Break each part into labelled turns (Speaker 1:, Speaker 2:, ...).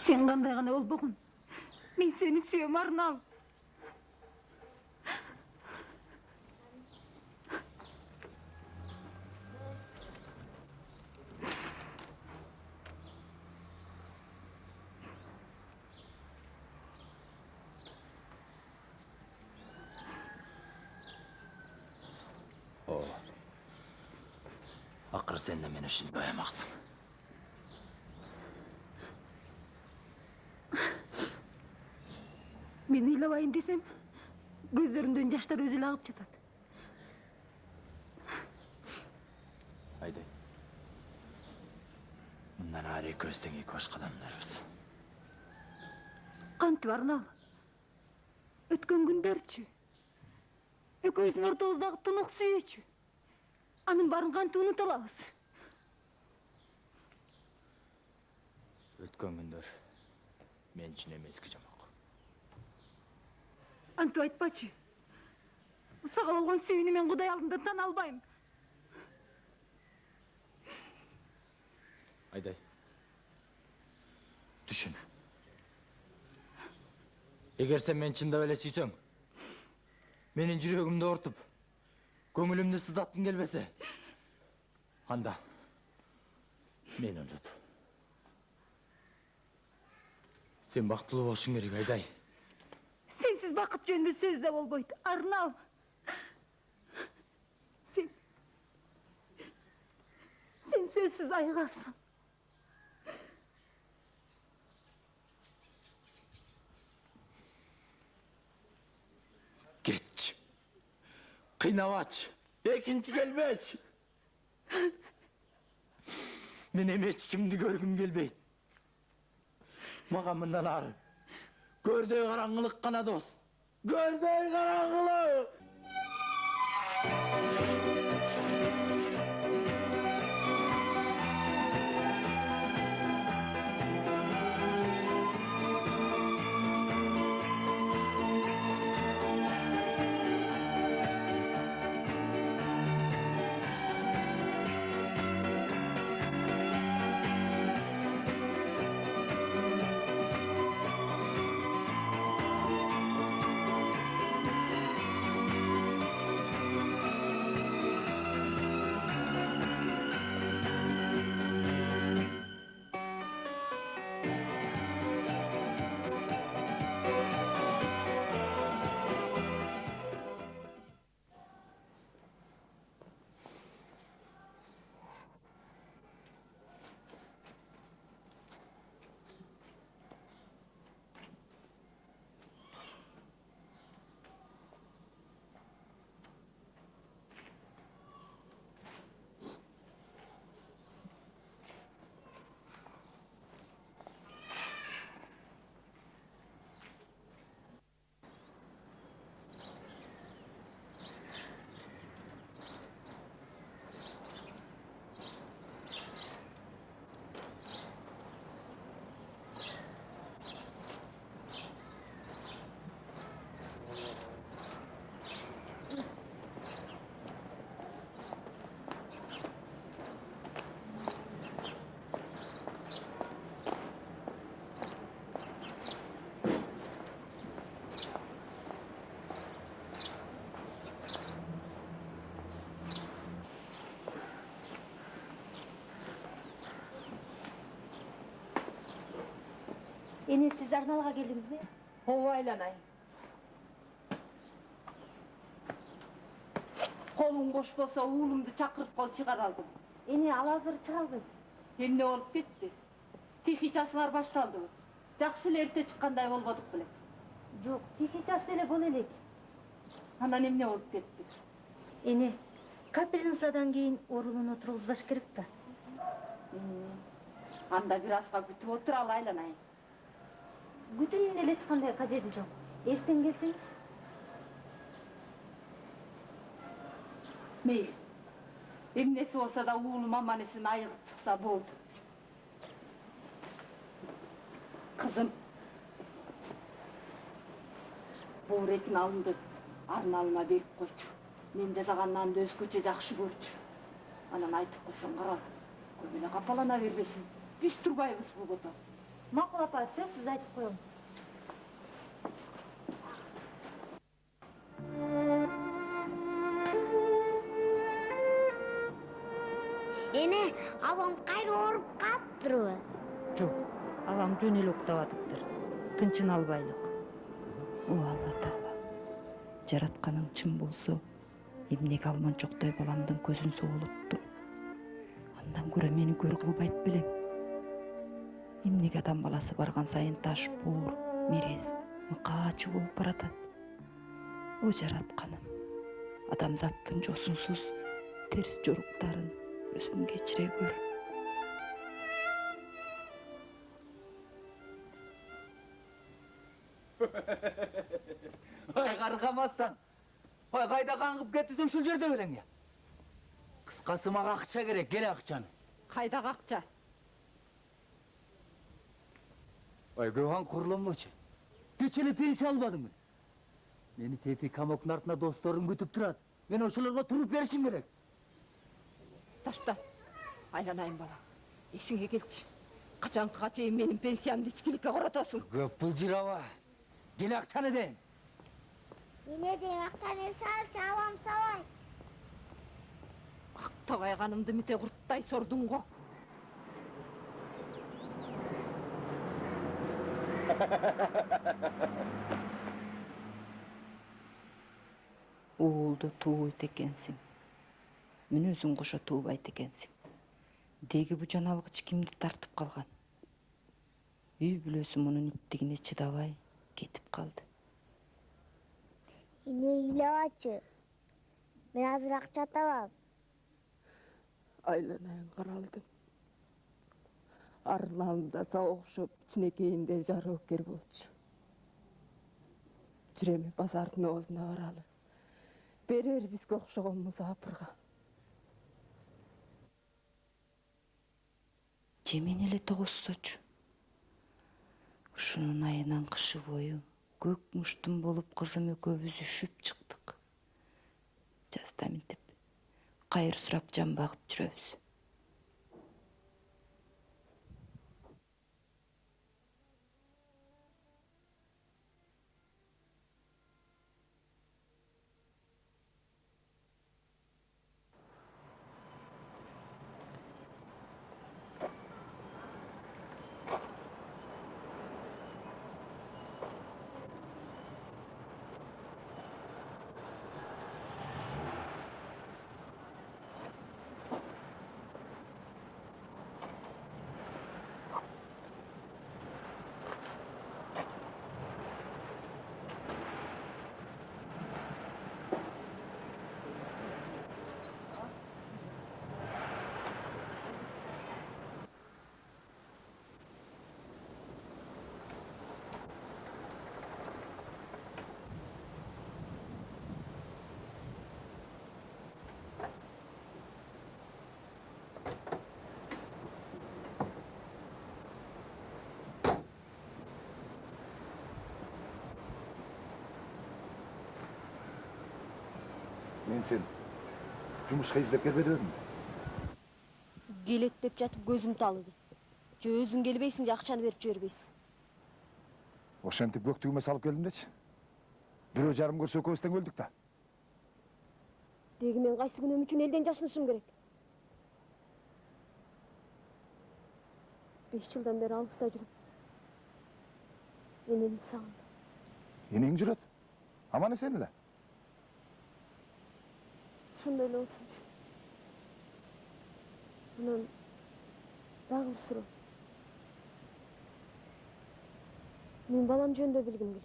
Speaker 1: Sen qanday gana bolbog'un. Men seni suyam Arnal.
Speaker 2: Akır sen de meni şimdi doyamaksın.
Speaker 1: Men ıylabayın desem, gözlerimden yaşlar özüle ağıp жатат.
Speaker 2: Haydi. Bundan ari ekөөстен эки башка адамдарбыз.
Speaker 1: Кантип Арнал? Өткөн күндөрчү. Экөөбүздүн ортобуздагы тынык сүйүүчү. Анын баарын кантип унута алабыз?
Speaker 2: Өткөн күндөр мен үчүн эмески жамак.
Speaker 1: Антип айтпачы. Сага болгон сүйүүнү мен Кудай алдында тана албайм.
Speaker 2: Айдай. Düşün. Eğer sen meni çında öyle süysöң, menin жүрөгүмдү ортуп, көңүлүмдү сыздаткың келбесе, анда мени унут. Sen бактылуу болушуң керек, Айдай.
Speaker 1: Sensiz бакыт жөнүндө сөз да болбойт, Арнал. Sen сөзсүз айыгасың.
Speaker 2: Geç. Kıynavaç. Ekinci gelmeç. Men hiç kimdi görgüm gelbeyt. Magan mından arı. Gördüğü karanlık kana dost. Gördüğü karanlık.
Speaker 1: Ene siz Arnal'a geldiniz mi?
Speaker 3: Ova aylanayım. Kolum boş bolsa oğlumdu çakırıp kol çıkar aldım.
Speaker 1: Ene al hazır çıkaldı.
Speaker 3: Emne olup ketти. Техникасыңар башталды. Жакшы эле эрте чыккандай болбодук беле.
Speaker 1: Жок, техничас деле бол элек.
Speaker 3: Андан эмне болуп кетти?
Speaker 1: Эне, капельницадан кийин орунуна тургузбаш керек да.
Speaker 3: Анда бир азга күтүп отуралы айланайын.
Speaker 1: Күтүүнүн эле эч кандай кажети жок. Эртең келсеңиз.
Speaker 3: Мейли. Эмнеси болсо да уулум аман эсен айыгып чыкса болду. Kızım, bu retin alındı, Arnalıma berip koyçu. Men jazagandan da özgöçe jakşı görçü. Anan aytıp koysam karal, kömele kapalana berbesin. Biz turbayбыз bu boto.
Speaker 1: Макул апа, сөзсүз айтып коем.
Speaker 4: Эне, абам кайра ооруп калыптырбы?
Speaker 1: Жок, алаң жөн эле уктап атыптыр. Тынчын албайлык. О Алла Таала, жаратканың чын болсо, эмнеге алманчоктой баламдын көзүн соолуттум. Андан көрө мени көр кылбайт белең. Эмнеге адам баласы барган сайын таш буур, мерез, мыкаачы болуп баратат. О жаратканым, адамзаттын жосунсуз терс жоруктарын өзүң кечире көр.
Speaker 2: Ой, каргамастан. Ой, кайда каңгып кеттисең ушул жерде белең я. Кыскасы мага акча керек, кел акчаны.
Speaker 1: Кайдагы акча?
Speaker 2: Ой, көған курланмачы. Кече эле пенсия албадыңбы? Мени тети камоктун артында досторум күтүп турат. Мен ошолорго туруп беришим керек.
Speaker 1: Ташта, айланайын бала. Эсиңе келчи. Качанкыга чейин менин пенсиямды ичкиликке коротосуң.
Speaker 2: Көп былжыраба. Кел акчаны дейм.
Speaker 4: Эне дейм актаны салчы, абам сабай.
Speaker 1: Актабай канымды мите курттай сордуң го. Уулду туубайт экенсиң. Мен өзүң кошо туубайт экенсиң. Деги бу жаналгыч кимди тартып калган? Үй бүлөсү мунун иттигине чыдабай кетип калды.
Speaker 4: Эне ыйлабачы. Мен азыр акча табам.
Speaker 5: Айланайын каралдым. Арналымда сага окшоп, кичинекейинде жароокер болчу. Жүрөм базардын оозуна баралы. Берер бизге окшогон музапырга.
Speaker 1: Жемен эле тогузсочу. Ушунун айынан кышы бою көк муштум болуп кызым экөөбүз үшүп чыктык. Жазда минтип кайыр сурап жан багып жүрөбүз.
Speaker 6: Мен сен жұмысқа іздеп келбедім.
Speaker 7: Келет деп жатып көзім талыды. Же өзің келбейсің, же акчаны беріп жібербейсің.
Speaker 6: Ошентип көктүгүмө салып келдим дечи. Бирөө жарым көрсө экөөбүз тең өлдүк да.
Speaker 7: Деги мен кайсы күнөм үчүн элден жашынышым керек. 5 жылдан бeri алыста жүрүп. Энемди сагындым.
Speaker 6: Энең жүрөт. Аман эсен эле.
Speaker 7: Ошондой эле болсунчу. Анан дагы бир суроо. Мен балам жөнүндө билгим келет.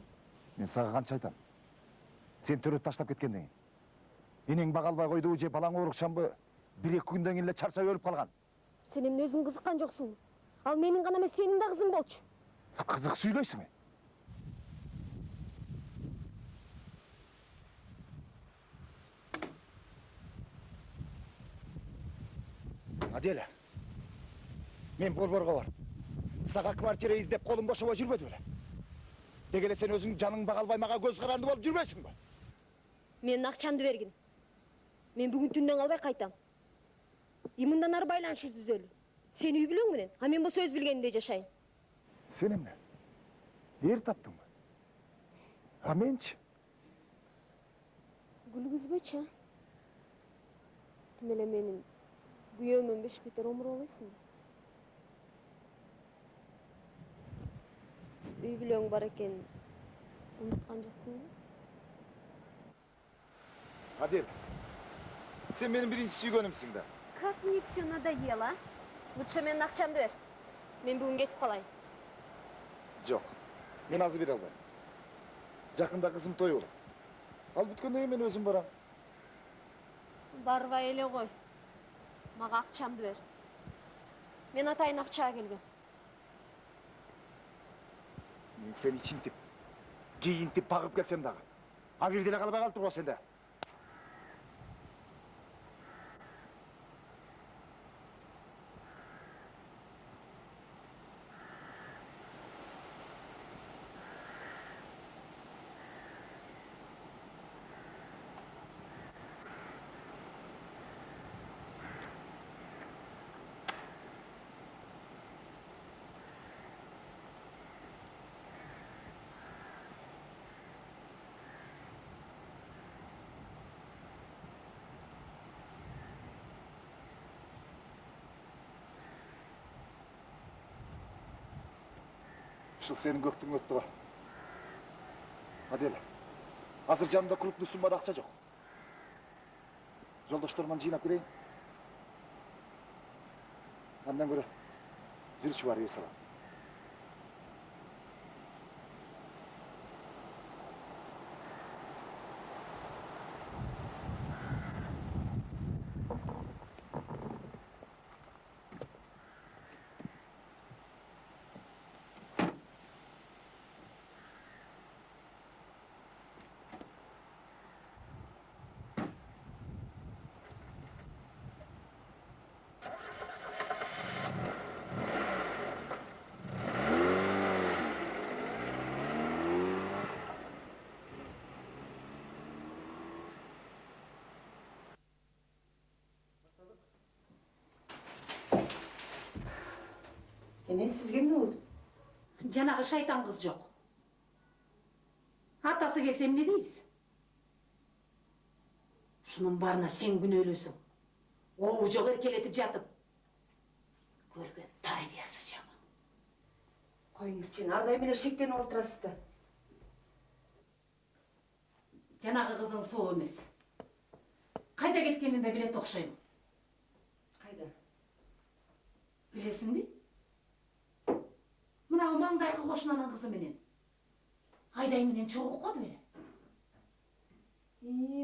Speaker 6: Мен сага канча айтам. Сен төрөт таштап кеткенден кийин. Энең бага албай койдубу же балаң оорукчанбы? 1-2 күндөн кийин эле чарчап өлүп калган.
Speaker 7: Сен эмне өзүң кызыккан жоксуңбу? Ал менин гана эмес, сенин да кызың болчу.
Speaker 6: Кызык сүйлөйсүң. Аделя, мен борборго бар. Сага квартира издеп колум бошобой жүрбөдү беле? Деги эле сен өзүң жаның бага албай мага көз каранды болуп жүрбөйсүңбү?
Speaker 7: Менин акчамды бергин. Мен бүгүн түндөн калбай кайтам. Мындан ары байланышыбызды үзөлү. Сен үй бүлөң менен, а мен болсо өз билгенимде жашайын.
Speaker 6: Sen emne? Er taptın mı? Ha mençi?
Speaker 7: Gülgüzбөчү. Тим эле менин күйөөмөн Бешбетер омур болойсуң. Үй бүлөң бар экен. Унуткан жоксуңбу?
Speaker 6: Adel, sen benim birinci sүйгөнүмсүң да.
Speaker 7: Как мне все надоело. Лучше менин акчамды бер. Мен бүгүн кетип калайын.
Speaker 6: Жоқ, мен азыр бере албайм. Жакында кызым той болот. Ал бүткөндөн кийин мен өзүм барам.
Speaker 7: Барбай эле кой. Мага акчамды бер. Мен атайын акчага келгем.
Speaker 6: Мен сени ичинтип, кийинтип багып келсем дагы. А бир деле калбай калыптыр го сенде. Ушул сенин көктүң өттү го. Адел, азыр жанымда клубдун суммада акча жок. Жолдошторуман жыйнап келейин. Андан көрө жүрүшү бар үй салам.
Speaker 1: Sizge ne oldu? Canağı şeytan kız yok. Atası gelsem ne deyiz? Şunun barına sen gün ölüsün. O ucuk erkeletip yatıp. Görgün terbiyesiz yaman. Koyunuz için arday bile şekten olturasız da. Canağı kızın soğu emez. Kayda gitkeninde bile tokşayım. Kayda? Bilesin değil? Mına mаңдайкы кошунанын кызы менен. Айдай менен чогуу коду беле.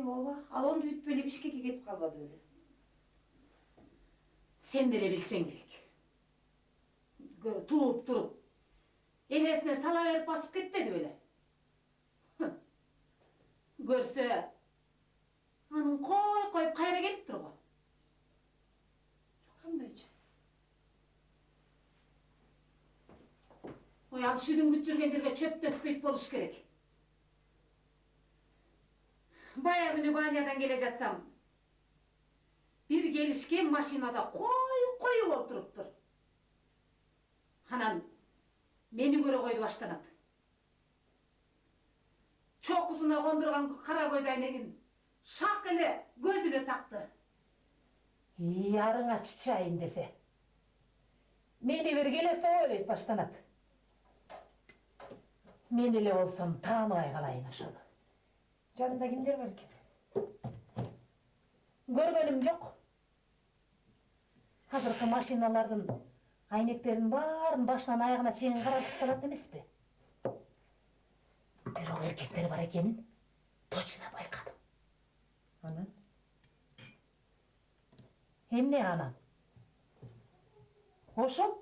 Speaker 1: Ооба, ал онду бүтпөй эле Бишкекке кетип калбады беле. Sen деле билсең керек. Тууп туруп, энесине сала берип басып кетпеди беле. Көрсө, анын коюп кайра келиптир го. Кандайчы? Ой, ал шүйдүңгүт жүрген жерге чөп төкпөйт болуш керек. Бая күнү банядан келе жатсам, бир келишкен машинада коюп олтуруптур. Анан мени көрө койду баштанат. Чокусуна кондурган кара көз айнегин шак эле көзүнө такты. Арыңа чычайын десе. Мени бир келесе ойлойт баштанат. Мен эле болсом тааныбай калайын ошону. Жанында кимдер бар экен? Көргөнүм жок. Азыркы машиналардын айнектерин баарын башынан аягына чейин каратып салат эмеспи? Бирок эркектер бар экенин точно байкадым. Анан? Эмне анан? Ошо?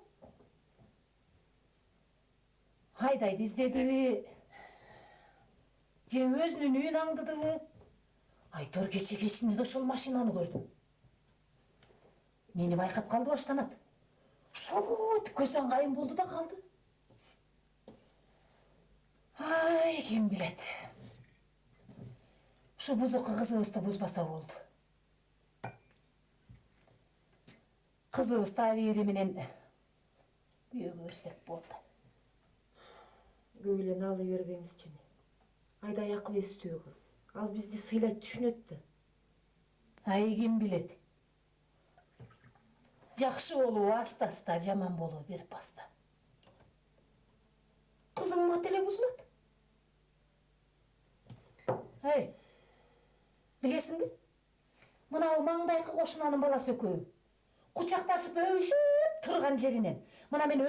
Speaker 1: Айдайды издедиби? Же өзүнүн үйүн аңдыдыбы? Айтор кечинде ошол машинаны көрдүм. Мени байкап калды баштанат. Шоотуп көзөн кайын болду да калды. Ай, ким билет. Ушу бузукка кызыбызды бузбаса болду. Кызыбыз табири менен үйгө берсек болду.
Speaker 5: Көп эле алы бербеңизчи. Айдай акыл эстүү кыз. Ал бизди сыйлайт түшүнөт да.
Speaker 8: Ай ким билет. Жакшы болуу аста-аста, жаман болуу бир баста. Кызың мат эле бузулат. Эй, билесиңби? Мынау маңдайкы кошунанын баласы экөө. Кучакташып өбүшүп турган жеринен. Мына мен